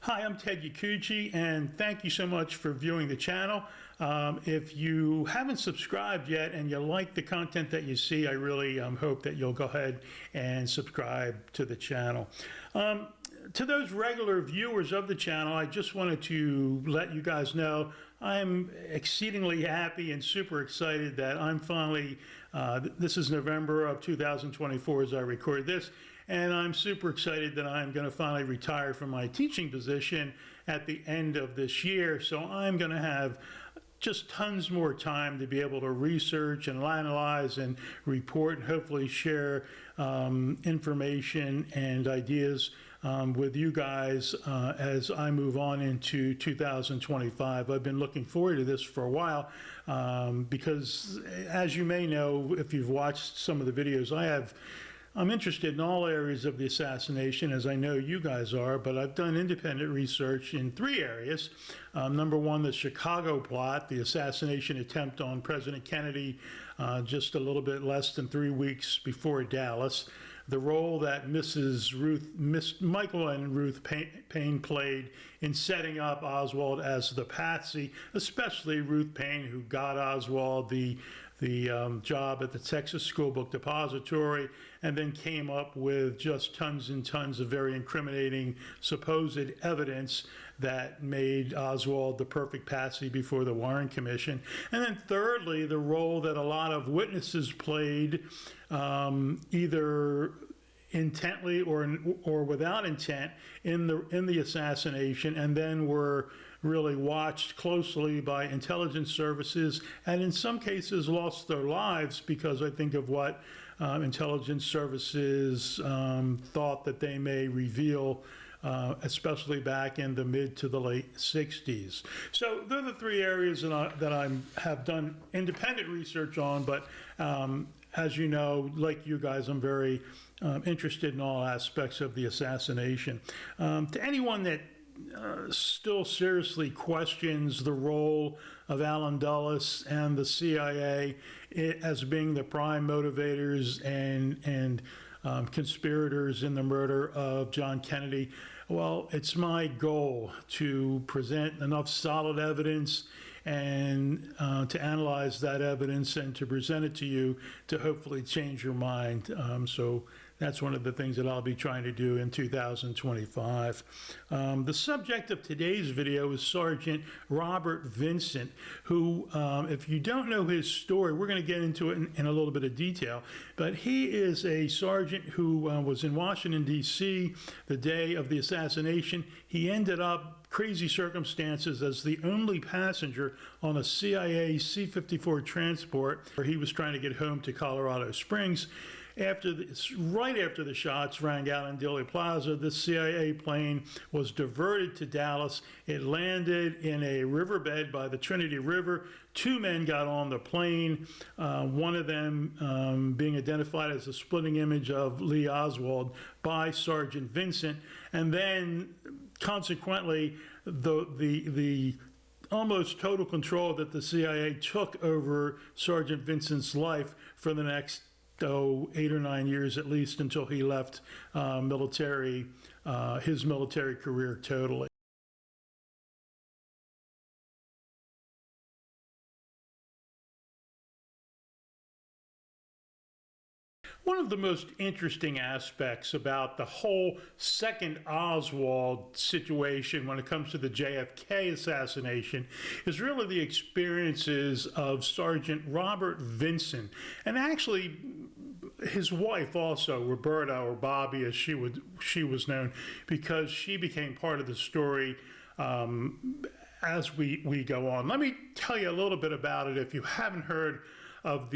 Hi, I'm Ted Yacucci, and thank you so much for viewing the channel. If you haven't subscribed yet and you like the content that you see, I really hope that you'll go ahead and subscribe to the channel. To those regular viewers of the channel, I just wanted to let you guys know I'm exceedingly happy and super excited that I'm finally, this is November of 2024 as I record this, and I'm super excited that I'm going to finally retire from my teaching position at the end of this year. So I'm going to have just tons more time to be able to research and analyze and report and hopefully share information and ideas with you guys as I move on into 2025. I've been looking forward to this for a while because, as you may know, if you've watched some of the videos, I'm interested in all areas of the assassination, as I know you guys are, but I've done independent research in three areas. Number one, the Chicago plot, the assassination attempt on President Kennedy just a little bit less than 3 weeks before Dallas. The role that Miss Michael and Ruth Paine played in setting up Oswald as the patsy, especially Ruth Paine, who got Oswald the job at the Texas School Book Depository, and then came up with just tons and tons of very incriminating supposed evidence that made Oswald the perfect patsy before the Warren Commission. And then thirdly, the role that a lot of witnesses played, either intently or without intent, in the assassination, and then were really watched closely by intelligence services, and in some cases lost their lives because I think of what intelligence services thought that they may reveal, especially back in the mid to the late 60s. So they're the three areas that I have done independent research on, but as you know, like you guys, I'm very interested in all aspects of the assassination. To anyone that still seriously questions the role of Allen Dulles and the CIA as being the prime motivators and conspirators in the murder of John Kennedy, well, it's my goal to present enough solid evidence and to analyze that evidence and to present it to you to hopefully change your mind. So that's one of the things that I'll be trying to do in 2025. The subject of today's video is Sergeant Robert Vinson, who, if you don't know his story, we're going to get into it in a little bit of detail, but he is a sergeant who was in Washington, D.C. the day of the assassination. He ended up, crazy circumstances, as the only passenger on a CIA C-54 transport where he was trying to get home to Colorado Springs. Right after the shots rang out in Dealey Plaza, the CIA plane was diverted to Dallas. It landed in a riverbed by the Trinity River. Two men got on the plane, one of them being identified as a splitting image of Lee Oswald by Sergeant Vinson, and then consequently the almost total control that the CIA took over Sergeant Vinson's life for the next 8 or 9 years at least, until he left his military career totally. One of the most interesting aspects about the whole second Oswald situation when it comes to the JFK assassination is really the experiences of Sergeant Robert Vinson, and actually his wife also, Roberta, or Bobby as she was known, because she became part of the story as we go on. Let me tell you a little bit about it if you haven't heard of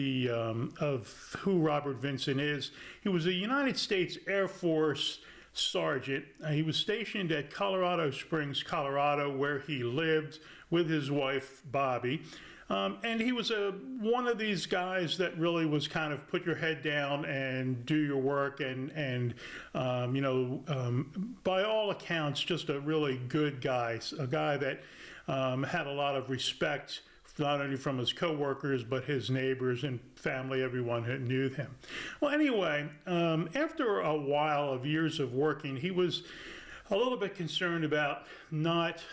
who Robert Vinson is. He was a United States Air Force sergeant. He was stationed at Colorado Springs, Colorado, where he lived with his wife, Bobby. And he was one of these guys that really was kind of put your head down and do your work, and by all accounts, just a really good guy, a guy that had a lot of respect not only from his co-workers, but his neighbors and family, everyone who knew him. Well, anyway, after a while of years of working, he was a little bit concerned about not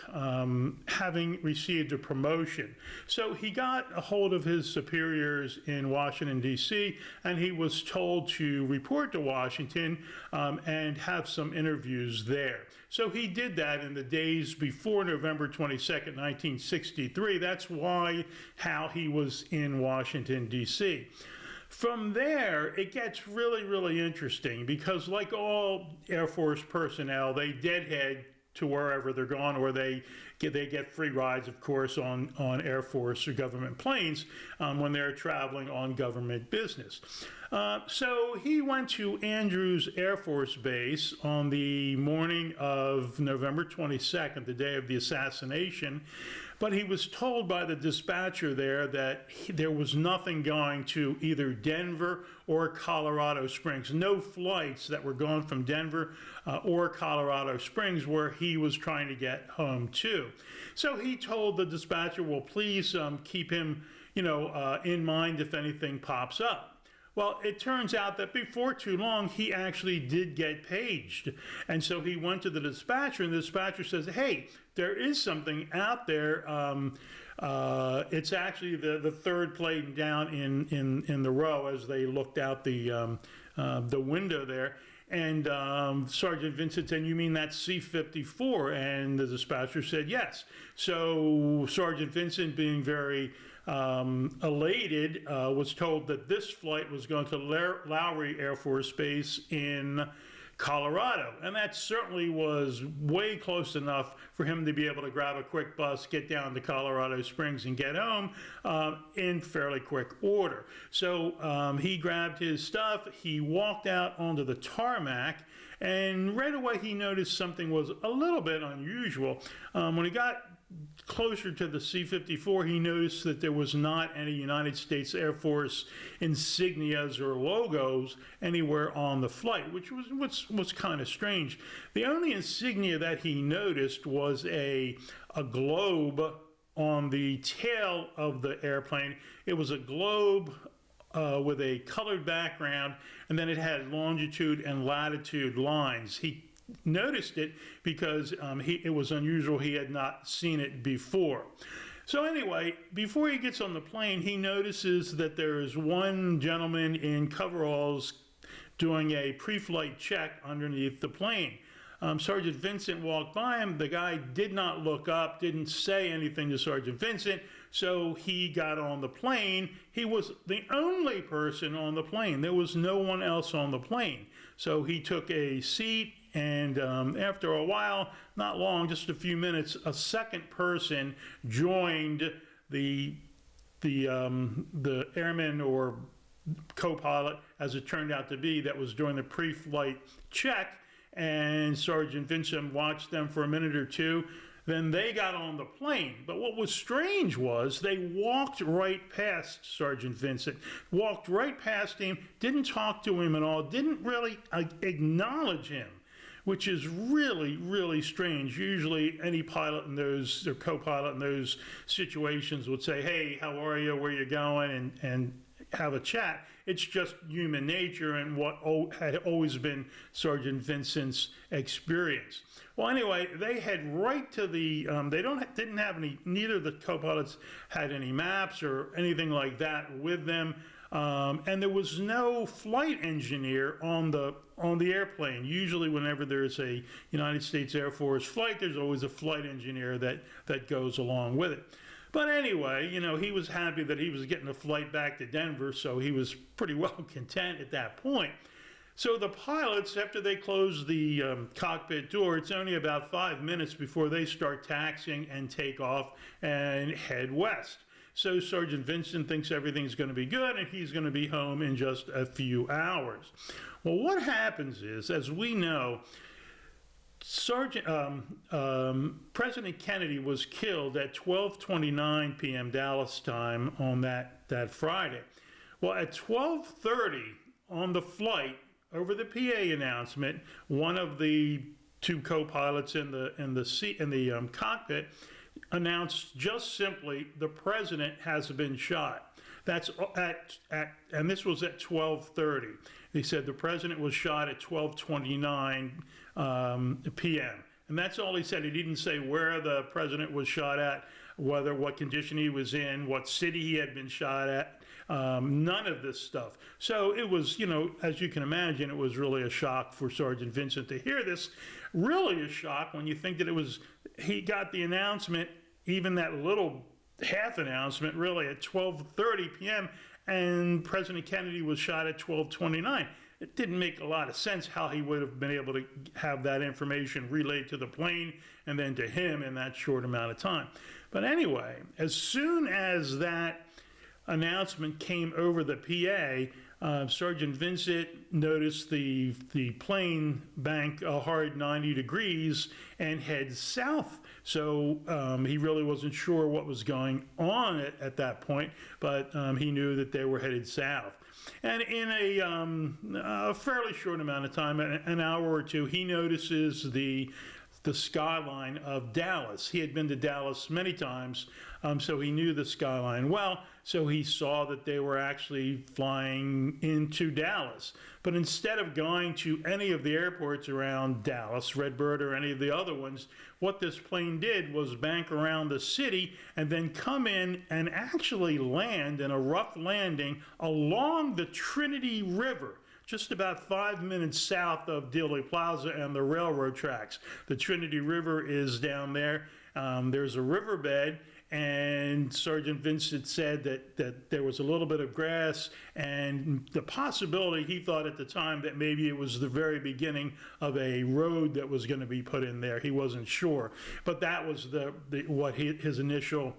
having received a promotion. So he got a hold of his superiors in Washington, D.C., and he was told to report to Washington and have some interviews there. So he did that in the days before November 22nd, 1963. That's how he was in Washington, D.C. From there, it gets really, really interesting because, like all Air Force personnel, they deadhead to wherever they're going, or they get free rides, of course, on Air Force or government planes when they're traveling on government business. So he went to Andrews Air Force Base on the morning of November 22nd, the day of the assassination, but he was told by the dispatcher there that there was nothing going to either Denver or Colorado Springs. No flights that were going from Denver or Colorado Springs where he was trying to get home to. So he told the dispatcher, well, please keep him, in mind if anything pops up. Well, it turns out that before too long, he actually did get paged. And so he went to the dispatcher, and the dispatcher says, hey, there is something out there. It's actually the third plane down in the row as they looked out the window there. And Sergeant Vinson said, you mean that's C-54? And the dispatcher said, yes. So Sergeant Vinson, being very elated, was told that this flight was going to Lowry Air Force Base in Colorado. And that certainly was way close enough for him to be able to grab a quick bus, get down to Colorado Springs, and get home in fairly quick order. So he grabbed his stuff, he walked out onto the tarmac, and right away he noticed something was a little bit unusual. When he got closer to the C-54, he noticed that there was not any United States Air Force insignias or logos anywhere on the flight, which was kind of strange. The only insignia that he noticed was a globe on the tail of the airplane. It was a globe with a colored background, and then it had longitude and latitude lines. He noticed it because it was unusual. He had not seen it before. So anyway, before he gets on the plane, he notices that there is one gentleman in coveralls doing a pre-flight check underneath the plane. Sergeant Vincent walked by him. The guy did not look up, didn't say anything to Sergeant Vincent, so he got on the plane. He was the only person on the plane. There was no one else on the plane. So he took a seat, and after a while, not long, just a few minutes, a second person joined the airman or co-pilot, as it turned out to be, that was doing the pre-flight check. And Sergeant Vinson watched them for a minute or two. Then they got on the plane. But what was strange was they walked right past Sergeant Vincent, walked right past him, didn't talk to him at all, didn't really acknowledge him, which is really, really strange. Usually any pilot in those, or co-pilot in those situations would say, hey, how are you, where you going, and have a chat. It's just human nature and what had always been Sergeant Vincent's experience. Well, anyway, they head right to the, didn't have any, neither of the co-pilots had any maps or anything like that with them. And there was no flight engineer on the airplane. Usually whenever there's a United States Air Force flight, there's always a flight engineer that goes along with it. But anyway, he was happy that he was getting a flight back to Denver, so he was pretty well content at that point. So the pilots, after they close the cockpit door, it's only about 5 minutes before they start taxiing and take off and head west. So Sergeant Vinson thinks everything's going to be good and he's going to be home in just a few hours. Well, what happens is, as we know, President Kennedy was killed at 12:29 p.m. Dallas time on that Friday. Well, at 12:30 on the flight, over the PA announcement, one of the two co-pilots in the cockpit announced just simply, the president has been shot. That's and this was at 12:30. They said the president was shot at 12:29 p.m. And that's all he said. He didn't say where the president was shot at, what condition he was in, what city he had been shot at, none of this stuff. So it was, as you can imagine, it was really a shock for Sergeant Vinson to hear this. Really a shock when you think that he got the announcement, even that little half announcement, really at 12:30 p.m., and President Kennedy was shot at 12:29. It didn't make a lot of sense how he would have been able to have that information relayed to the plane and then to him in that short amount of time. But anyway, as soon as that announcement came over the PA, Sergeant Vincent noticed the plane bank a hard 90 degrees and head south. So he really wasn't sure what was going on at that point, but he knew that they were headed south. And in a fairly short amount of time, an hour or two, he notices the skyline of Dallas. He had been to Dallas many times, so he knew the skyline well. So he saw that they were actually flying into Dallas. But instead of going to any of the airports around Dallas, Redbird or any of the other ones, what this plane did was bank around the city and then come in and actually land in a rough landing along the Trinity River, just about 5 minutes south of Dealey Plaza and the railroad tracks. The Trinity River is down there. There's a riverbed, and Sergeant Vincent said that there was a little bit of grass, and the possibility, he thought at the time, that maybe it was the very beginning of a road that was going to be put in there. He wasn't sure, but that was what his initial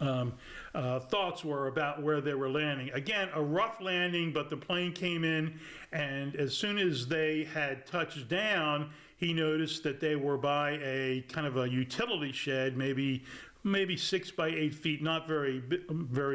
thoughts were about where they were landing. Again, a rough landing, but the plane came in, and as soon as they had touched down, he noticed that they were by a kind of a utility shed, maybe 6 by 8 feet, not very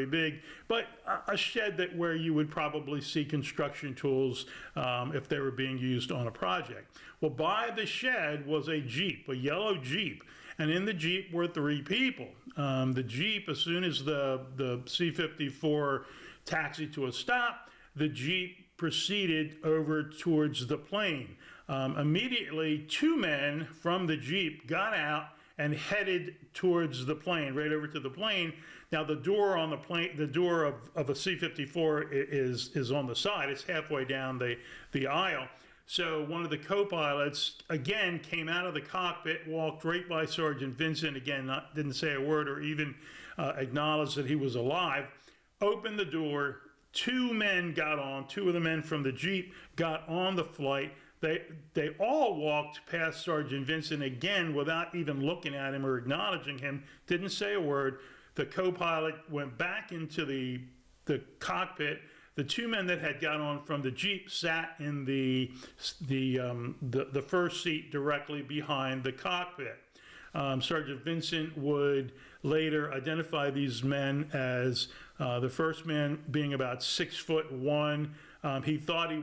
big, but a shed where you would probably see construction tools if they were being used on a project. Well, by the shed was a Jeep, a yellow Jeep. And in the Jeep were 3 people. The Jeep, as soon as the C-54 taxied to a stop, the Jeep proceeded over towards the plane. Immediately, 2 men from the Jeep got out and headed towards the plane, right over to the plane. Now, the door on the plane, the door of a C-54 is on the side. It's halfway down the aisle. So one of the co-pilots, again, came out of the cockpit, walked right by Sergeant Vinson, again, didn't say a word or even acknowledge that he was alive, opened the door. 2 men got on, 2 of the men from the Jeep got on the flight. They all walked past Sergeant Vinson again without even looking at him or acknowledging him, didn't say a word. The co-pilot went back into the cockpit. The 2 men that had got on from the Jeep sat in the first seat directly behind the cockpit. Sergeant Vincent would later identify these men as the first man being about 6'1". He thought he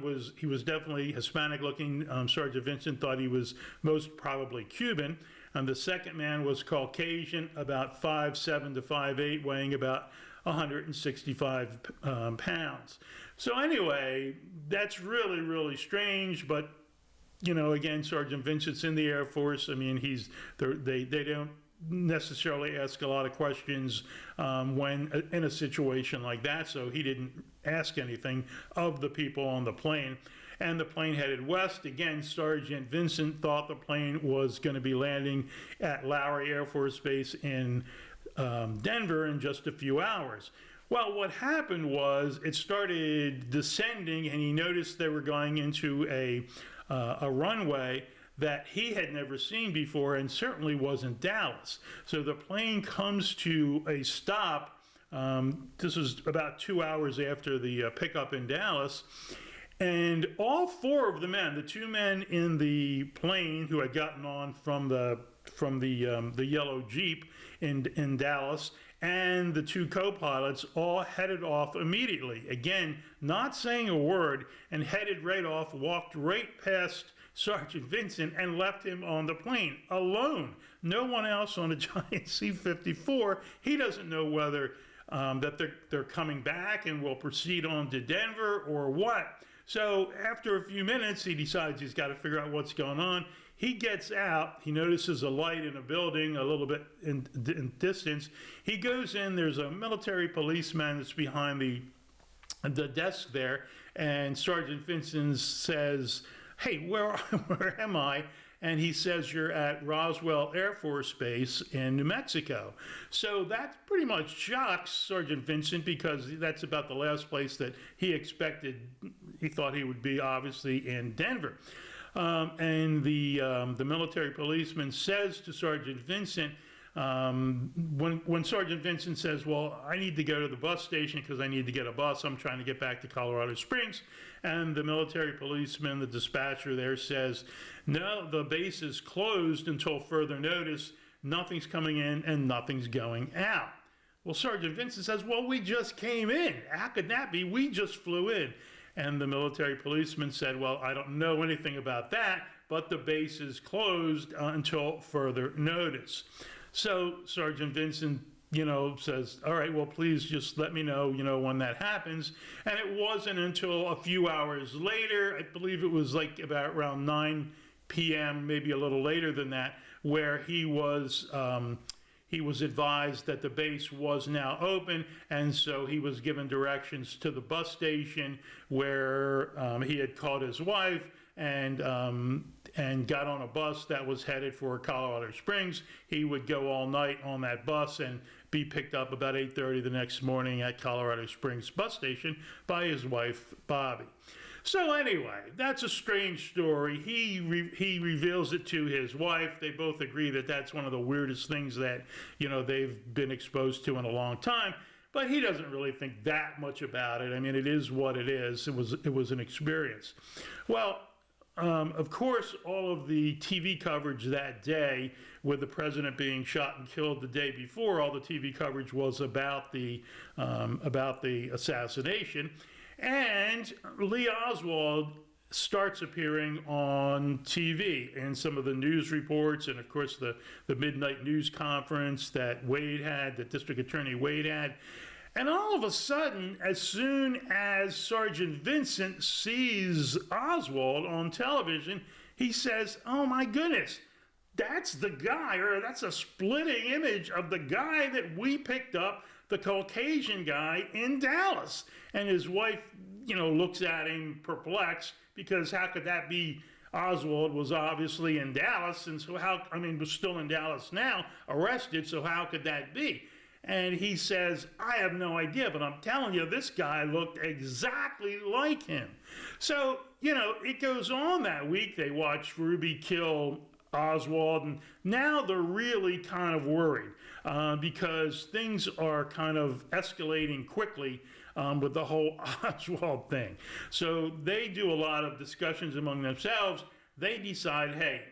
was definitely Hispanic looking. Sergeant Vincent thought he was most probably Cuban. And the second man was Caucasian, about 5'7" to 5'8", weighing about 165 pounds. So anyway, that's really, really strange, but again, Sergeant Vincent's in the Air Force. I mean, they don't necessarily ask a lot of questions when in a situation like that, so he didn't ask anything of the people on the plane. And the plane headed west. Again, Sergeant Vincent thought the plane was going to be landing at Lowry Air Force Base in Denver in just a few hours. Well, what happened was it started descending, and he noticed they were going into a runway that he had never seen before, and certainly wasn't Dallas. So the plane comes to a stop. This was about 2 hours after the pickup in Dallas. And all 4 of the men, the 2 men in the plane who had gotten on from the yellow Jeep in Dallas, and the 2 co-pilots all headed off immediately. Again, not saying a word, and headed right off, walked right past Sergeant Vinson and left him on the plane alone. No one else on a giant C-54. He doesn't know whether that they're coming back and will proceed on to Denver or what. So after a few minutes, he decides he's got to figure out what's going on. He gets out. He notices a light in a building a little bit in distance. He goes in. There's a military policeman that's behind the desk there, and Sergeant Vinson says, "Hey, where am I?" And he says, "You're at Roswell Air Force Base in New Mexico." So that pretty much shocks Sergeant Vinson, because that's about the last place that he expected. He thought he would be, obviously, in Denver. And the military policeman says to Sergeant Vinson, when Sergeant Vinson says, "Well, I need to go to the bus station because I need to get a bus. I'm trying to get back to Colorado Springs." And the military policeman, the dispatcher there, says, "No, the base is closed until further notice. Nothing's coming in and nothing's going out." Well, Sergeant Vinson says, "Well, we just came in. How could that be? We just flew in." And the military policeman said, "Well, I don't know anything about that, but the base is closed until further notice." So Sergeant Vinson, says, "All right, well, please just let me know, when that happens." And it wasn't until a few hours later, I believe it was like about around 9 p.m., maybe a little later than that, where he was advised that the base was now open, and so he was given directions to the bus station where he had called his wife and got on a bus that was headed for Colorado Springs. He would go all night on that bus and be picked up about 8:30 the next morning at Colorado Springs bus station by his wife, Bobby. So anyway, that's a strange story. He reveals it to his wife. They both agree that that's one of the weirdest things that, they've been exposed to in a long time. But he doesn't really think that much about it. I mean, it is what it is. It was an experience. Well, of course, all of the TV coverage that day, with the president being shot and killed the day before, all the TV coverage was about the assassination. And Lee Oswald starts appearing on TV in some of the news reports, and of course the midnight news conference that District Attorney Wade had. And all of a sudden, as soon as Sergeant Vinson sees Oswald on television, he says, "Oh my goodness, that's the guy," or "that's a splitting image of the guy that we picked up, the Caucasian guy in Dallas." And his wife, looks at him perplexed, because how could that be? Oswald was obviously in Dallas, and so was still in Dallas now, arrested, so how could that be? And he says, "I have no idea, but I'm telling you, this guy looked exactly like him." So, it goes on that week. They watch Ruby kill Oswald, and now they're really kind of worried because things are kind of escalating quickly with the whole Oswald thing. So they do a lot of discussions among themselves. They decide, hey,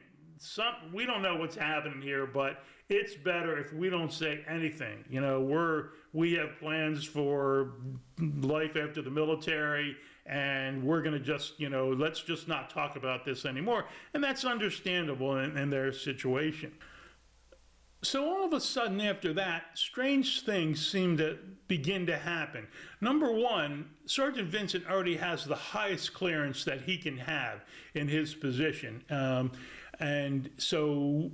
we don't know what's happening here, but it's better if we don't say anything. We have plans for life after the military, and we're going to just, let's just not talk about this anymore. And that's understandable in their situation. So all of a sudden after that, strange things seem to begin to happen. Number one, Sergeant Vinson already has the highest clearance that he can have in his position. And so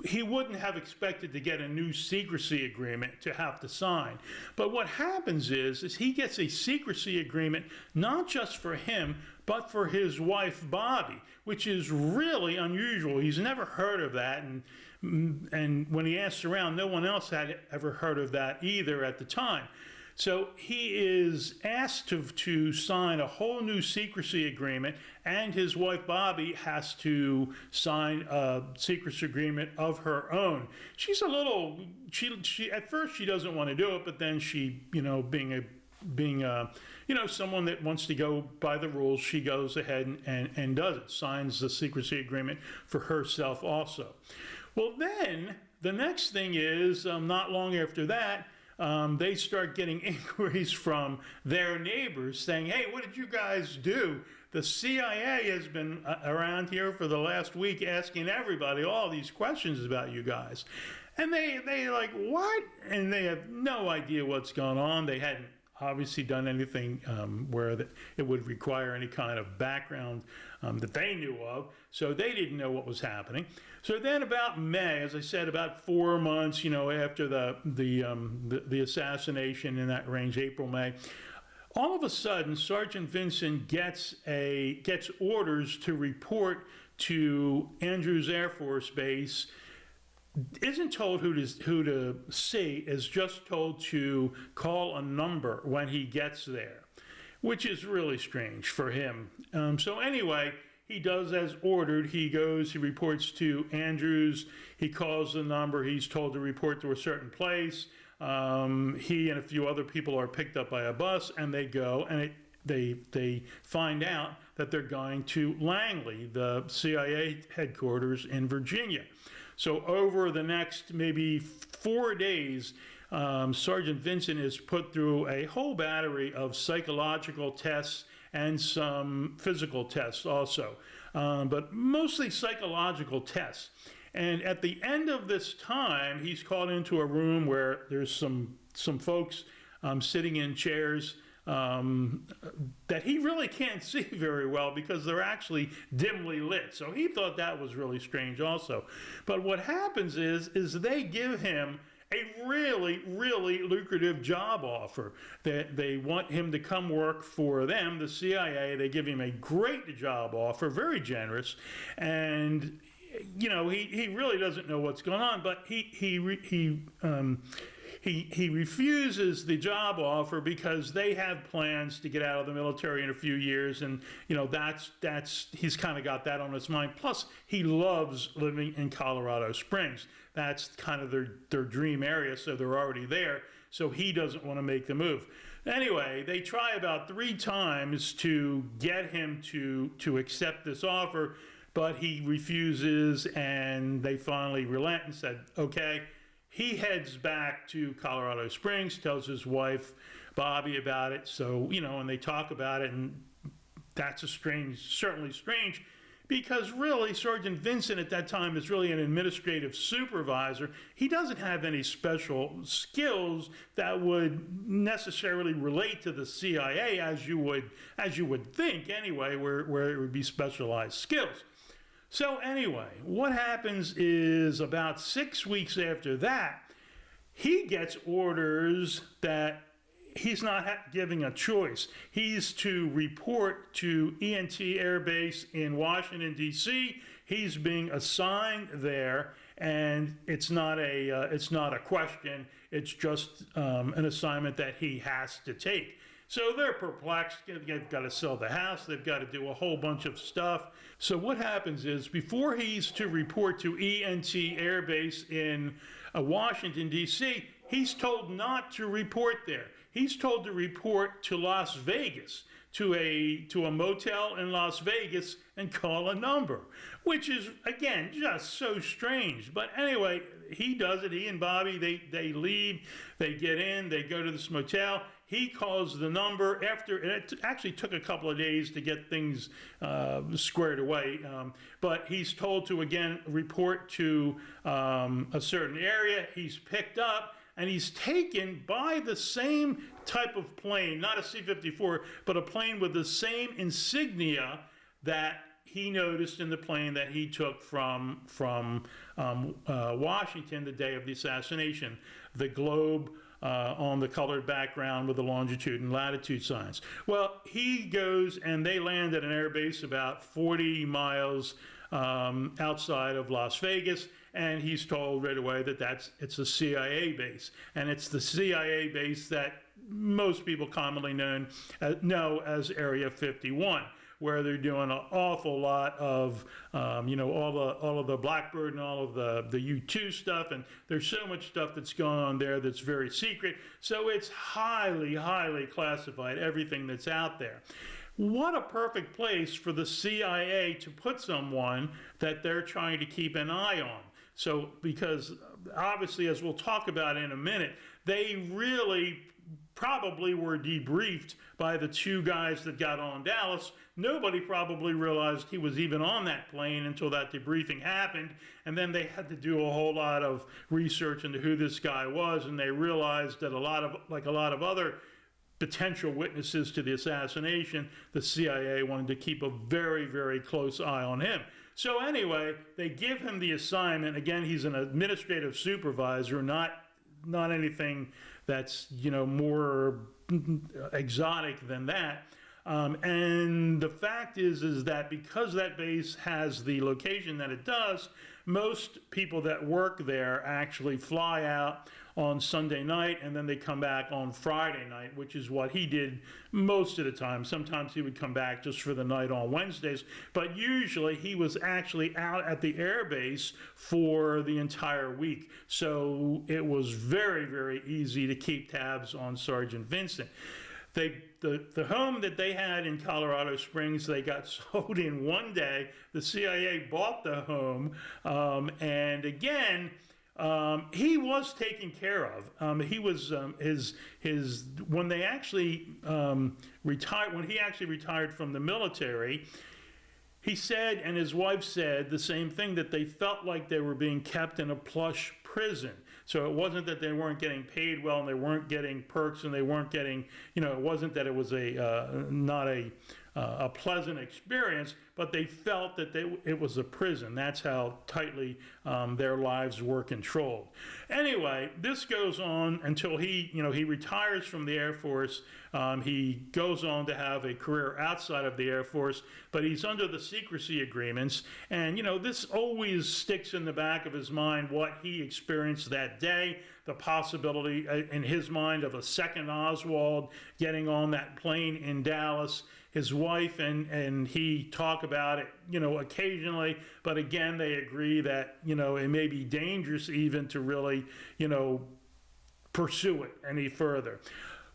he wouldn't have expected to get a new secrecy agreement to have to sign. But what happens is he gets a secrecy agreement not just for him, but for his wife, Bobby, which is really unusual. He's never heard of that. And when he asked around, no one else had ever heard of that either at the time. So he is asked to sign a whole new secrecy agreement, and his wife Bobby has to sign a secrecy agreement of her own. She's a little, she at first she doesn't want to do it, but then she, being someone that wants to go by the rules, she goes ahead and does it, signs the secrecy agreement for herself also. Well, then the next thing is, not long after that, they start getting inquiries from their neighbors saying, "Hey, what did you guys do? The CIA has been around here for the last week asking everybody all these questions about you guys." And they like, "What?" And they have no idea what's going on. They hadn't obviously done anything where it would require any kind of background that they knew of, so they didn't know what was happening. So then about May, as I said, about 4 months, after the assassination, in that range, April, May, all of a sudden, Sergeant Vinson gets orders to report to Andrews Air Force Base. Isn't told who to see, is just told to call a number when he gets there, which is really strange for him. So anyway, he does as ordered. He goes, he reports to Andrews, he calls the number, he's told to report to a certain place. He and a few other people are picked up by a bus, and they go, and they find out that they're going to Langley, the CIA headquarters in Virginia. So over the next maybe 4 days, Sergeant Vinson is put through a whole battery of psychological tests and some physical tests also, but mostly psychological tests. And at the end of this time, he's called into a room where there's some folks sitting in chairs that he really can't see very well because they're actually dimly lit. So he thought that was really strange also. But what happens is they give him a really, really lucrative job offer. They want him to come work for them, the CIA. They give him a great job offer, very generous, and he really doesn't know what's going on, but he refuses the job offer because they have plans to get out of the military in a few years, and he's kind of got that on his mind. Plus, he loves living in Colorado Springs. That's kind of their dream area, so they're already there. So he doesn't want to make the move. Anyway, they try about 3 times to get him to accept this offer, but he refuses, and they finally relent and said, okay. He heads back to Colorado Springs, tells his wife, Bobby, about it. So, and they talk about it, and that's certainly strange, because really Sergeant Vinson at that time is really an administrative supervisor. He doesn't have any special skills that would necessarily relate to the CIA as you would think anyway, where it would be specialized skills. So anyway, what happens is about 6 weeks after that, he gets orders that he's not giving a choice. He's to report to ENT Air Base in Washington, D.C. He's being assigned there, and it's not a question. It's just an assignment that he has to take. So they're perplexed. They've got to sell the house. They've got to do a whole bunch of stuff. So what happens is, before he's to report to ENT Air Base in Washington, D.C., he's told not to report there. He's told to report to Las Vegas, to a motel in Las Vegas, and call a number, which is, again, just so strange. But anyway, he does it. He and Bobby, they leave, they get in, they go to this motel. He calls the number after, and it actually took a couple of days to get things squared away, but he's told to, again, report to a certain area. He's picked up, and he's taken by the same type of plane, not a C-54, but a plane with the same insignia that he noticed in the plane that he took from Washington the day of the assassination, the globe on the colored background with the longitude and latitude signs. Well, he goes, and they land at an air base about 40 miles outside of Las Vegas, and he's told right away that it's a CIA base, and it's the CIA base that most people commonly know as Area 51, where they're doing an awful lot of, all of the Blackbird and all of the U-2 stuff, and there's so much stuff that's going on there that's very secret. So it's highly, highly classified, everything that's out there. What a perfect place for the CIA to put someone that they're trying to keep an eye on. So, because obviously, as we'll talk about in a minute, they really probably were debriefed by the 2 guys that got on Dallas. Nobody probably realized he was even on that plane until that debriefing happened, and then they had to do a whole lot of research into who this guy was, and they realized that a lot of other potential witnesses to the assassination, the CIA wanted to keep a very, very close eye on him. So anyway, they give him the assignment. Again, he's an administrative supervisor, not anything that's, more exotic than that. And the fact is that because that base has the location that it does, most people that work there actually fly out on Sunday night and then they come back on Friday night, which is what he did most of the time. Sometimes he would come back just for the night on Wednesdays, but usually he was actually out at the air base for the entire week. So it was very, very easy to keep tabs on Sergeant Vinson. The home that they had in Colorado Springs, they got sold in one day. The CIA bought the home, and again, he was taken care of. He was when they actually retired. When he actually retired from the military, he said, and his wife said the same thing, that they felt like they were being kept in a plush prison. So it wasn't that they weren't getting paid well and they weren't getting perks and they weren't getting, it wasn't that it was not a pleasant experience, but they felt that it was a prison. That's how tightly their lives were controlled. Anyway, this goes on until he retires from the Air Force. He goes on to have a career outside of the Air Force, but he's under the secrecy agreements. And, this always sticks in the back of his mind what he experienced that day, the possibility in his mind of a second Oswald getting on that plane in Dallas. His wife and he talk about it, occasionally, but again, they agree that, it may be dangerous even to really, pursue it any further.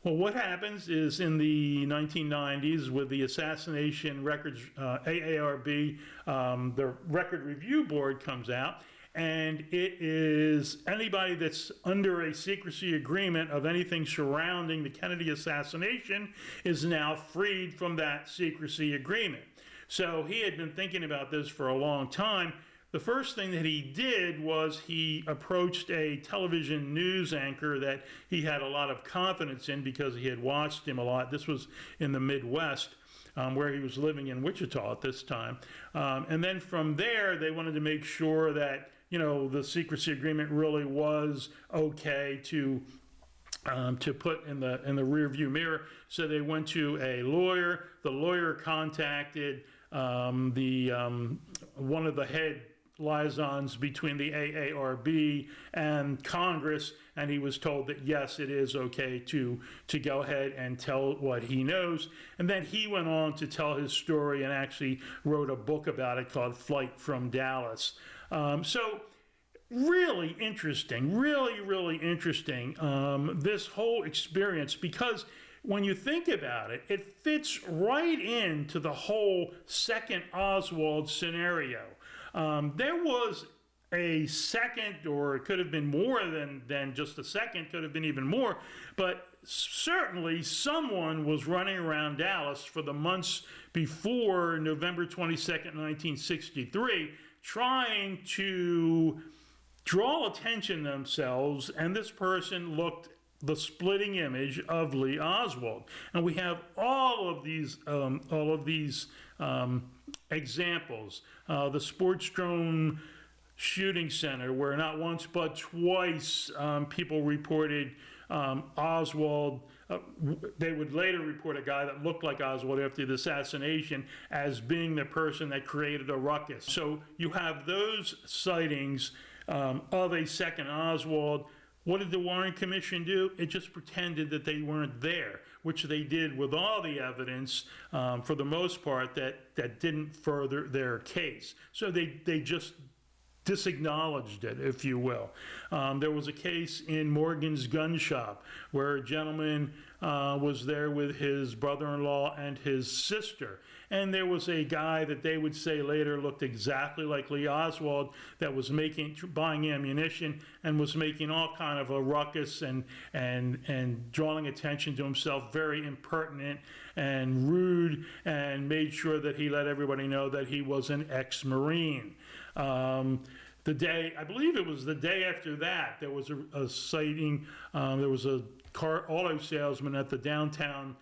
Well, what happens is in the 1990s with the assassination records, AARB, the Record Review Board comes out, and it is anybody that's under a secrecy agreement of anything surrounding the Kennedy assassination is now freed from that secrecy agreement. So he had been thinking about this for a long time. The first thing that he did was he approached a television news anchor that he had a lot of confidence in because he had watched him a lot. This was in the Midwest, where he was living in Wichita at this time. And then from there, they wanted to make sure that the secrecy agreement really was okay to put in the rear view mirror. So they went to a lawyer. The lawyer contacted one of the head liaisons between the AARB and Congress, and he was told that yes, it is okay to go ahead and tell what he knows. And then he went on to tell his story and actually wrote a book about it called Flight from Dallas. So really interesting, really interesting, this whole experience, because when you think about it, it fits right into the whole second Oswald scenario. There was a second, or it could have been more than just a second, could have been even more, but certainly someone was running around Dallas for the months before November 22nd, 1963, trying to draw attention to themselves, and this person looked the splitting image of Lee Oswald. And we have all of these examples. The Sportstrom Shooting Center, where not once but twice people reported Oswald. They would later report a guy that looked like Oswald after the assassination as being the person that created a ruckus. So you have those sightings of a second Oswald. What did the Warren Commission do? It just pretended that they weren't there, which they did with all the evidence, for the most part, that didn't further their case. So they just disacknowledged it, if you will. There was a case in Morgan's gun shop where a gentleman was there with his brother-in-law and his sister. And there was a guy that they would say later looked exactly like Lee Oswald that was buying ammunition and was making all kind of a ruckus and drawing attention to himself, very impertinent and rude, and made sure that he let everybody know that he was an ex-Marine. the day, I believe it was the day after that, there was a sighting. There was a auto salesman at the downtown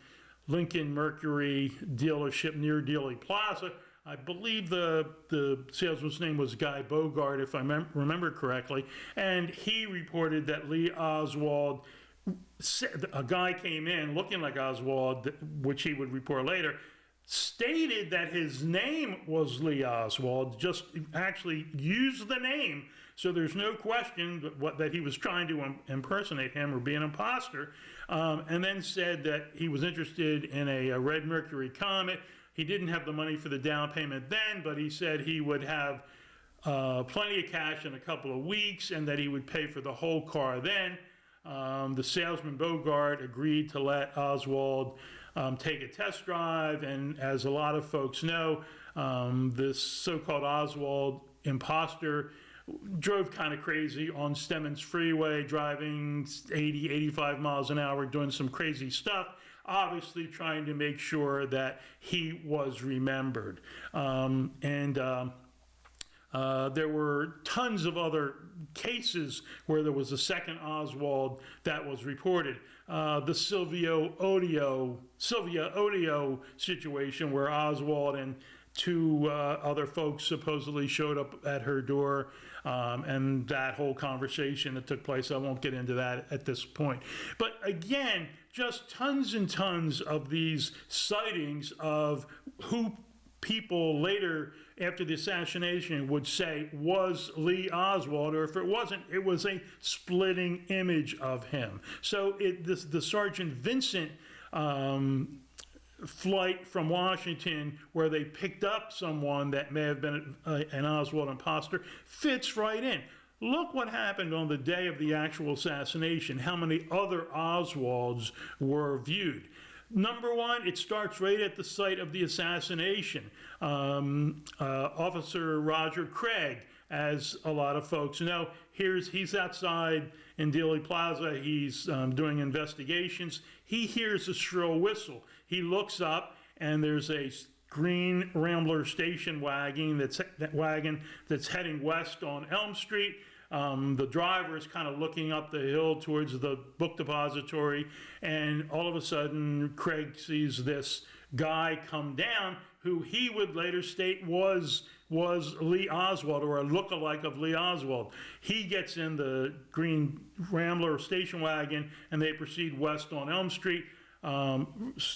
Lincoln Mercury dealership near Dealey Plaza. I believe the salesman's name was Guy Bogart, if I remember correctly, and he reported that Lee Oswald, a guy came in looking like Oswald, which he would report later, stated that his name was Lee Oswald, just actually used the name, so there's no question that he was trying to impersonate him or be an imposter, and then said that he was interested in a Red Mercury Comet. He didn't have the money for the down payment then, but he said he would have plenty of cash in a couple of weeks and that he would pay for the whole car then. The salesman Bogart agreed to let Oswald take a test drive, and as a lot of folks know, this so-called Oswald imposter drove kind of crazy on Stemmons Freeway, driving 80, 85 miles an hour, doing some crazy stuff, obviously trying to make sure that he was remembered. There were tons of other cases where there was a second Oswald that was reported. The Sylvia Odio situation, where Oswald and two other folks supposedly showed up at her door, and that whole conversation that took place. I won't get into that at this point. But again, just tons and tons of these sightings of who people later, after the assassination, would say was Lee Oswald, or if it wasn't, it was a splitting image of him. So the Sergeant Vinson flight from Washington, where they picked up someone that may have been an Oswald imposter, fits right in. Look what happened on the day of the actual assassination, how many other Oswalds were viewed. Number one, it starts right at the site of the assassination. Officer Roger Craig, as a lot of folks know, he's outside in Dealey Plaza. He's doing investigations. He hears a shrill whistle. He looks up, and there's a green Rambler station wagon that's heading west on Elm Street. The driver is kind of looking up the hill towards the book depository, and all of a sudden Craig sees this guy come down who he would later state was Lee Oswald, or a look-alike of Lee Oswald. He gets in the green Rambler station wagon, and they proceed west on Elm Street. Officer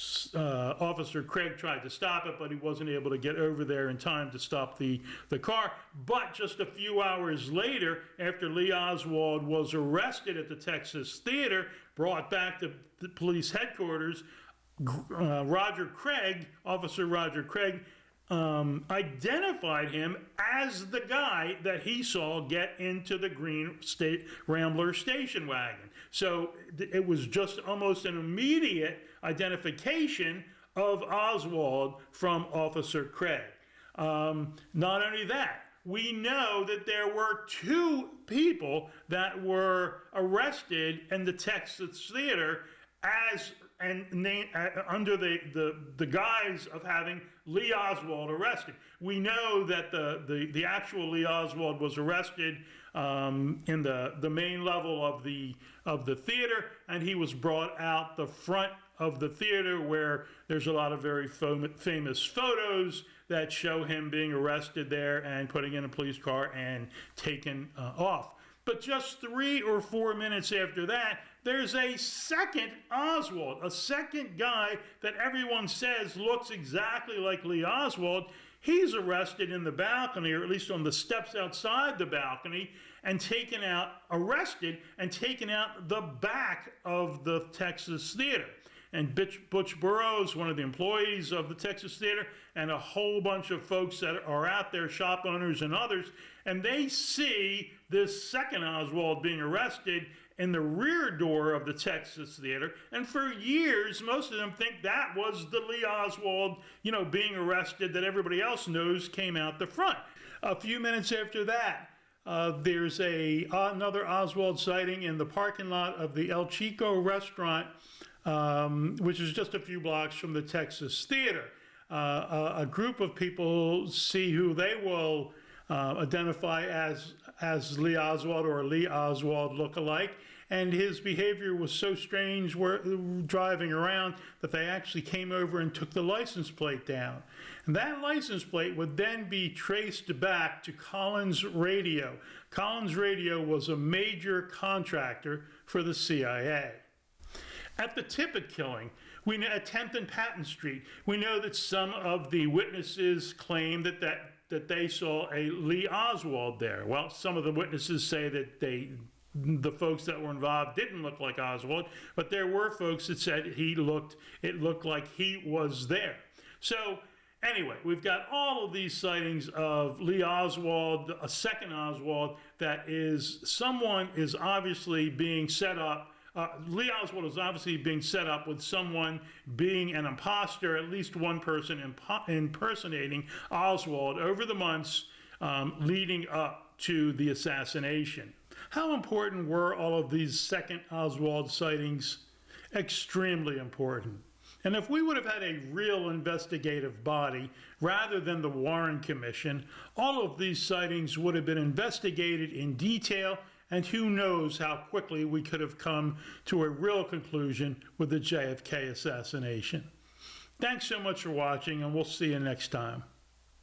Craig tried to stop it, but he wasn't able to get over there in time to stop the car. But just a few hours later, after Lee Oswald was arrested at the Texas Theater, brought back to the police headquarters, Officer Roger Craig, identified him as the guy that he saw get into the green Rambler station wagon. So it was just almost an immediate identification of Oswald from Officer Craig. Not only that, we know that there were two people that were arrested in the Texas Theater under the guise of having Lee Oswald arrested. We know that the actual Lee Oswald was arrested in the main level of the theater, and he was brought out the front of the theater, where there's a lot of very famous photos that show him being arrested there and putting in a police car and taken off. But just 3 or 4 minutes after that, there's a second Oswald, a second guy that everyone says looks exactly like Lee Oswald. He's arrested in the balcony, or at least on the steps outside the balcony, and arrested and taken out the back of the Texas Theater. And Butch Burroughs, one of the employees of the Texas Theater, and a whole bunch of folks that are out there, shop owners and others, and they see this second Oswald being arrested in the rear door of the Texas Theater, and for years, most of them think that was the Lee Oswald, being arrested that everybody else knows came out the front. A few minutes after that, there's another Oswald sighting in the parking lot of the El Chico restaurant, which is just a few blocks from the Texas Theater. A group of people see who they will identify as as Lee Oswald or Lee Oswald look-alike. And his behavior was so strange driving around that they actually came over and took the license plate down. And that license plate would then be traced back to Collins Radio. Collins Radio was a major contractor for the CIA. At the Tippit killing, we know at 10th and Patton Street, we know that some of the witnesses claim that they saw a Lee Oswald there. Well, some of the witnesses say that the folks that were involved didn't look like Oswald, but there were folks that said it looked like he was there. So anyway, we've got all of these sightings of Lee Oswald, a second Oswald, that is, someone is obviously being set up. Lee Oswald is obviously being set up with someone being an imposter, at least one person impersonating Oswald over the months leading up to the assassination. How important were all of these second Oswald sightings? Extremely important. And if we would have had a real investigative body rather than the Warren Commission, all of these sightings would have been investigated in detail, and who knows how quickly we could have come to a real conclusion with the JFK assassination. Thanks so much for watching, and we'll see you next time.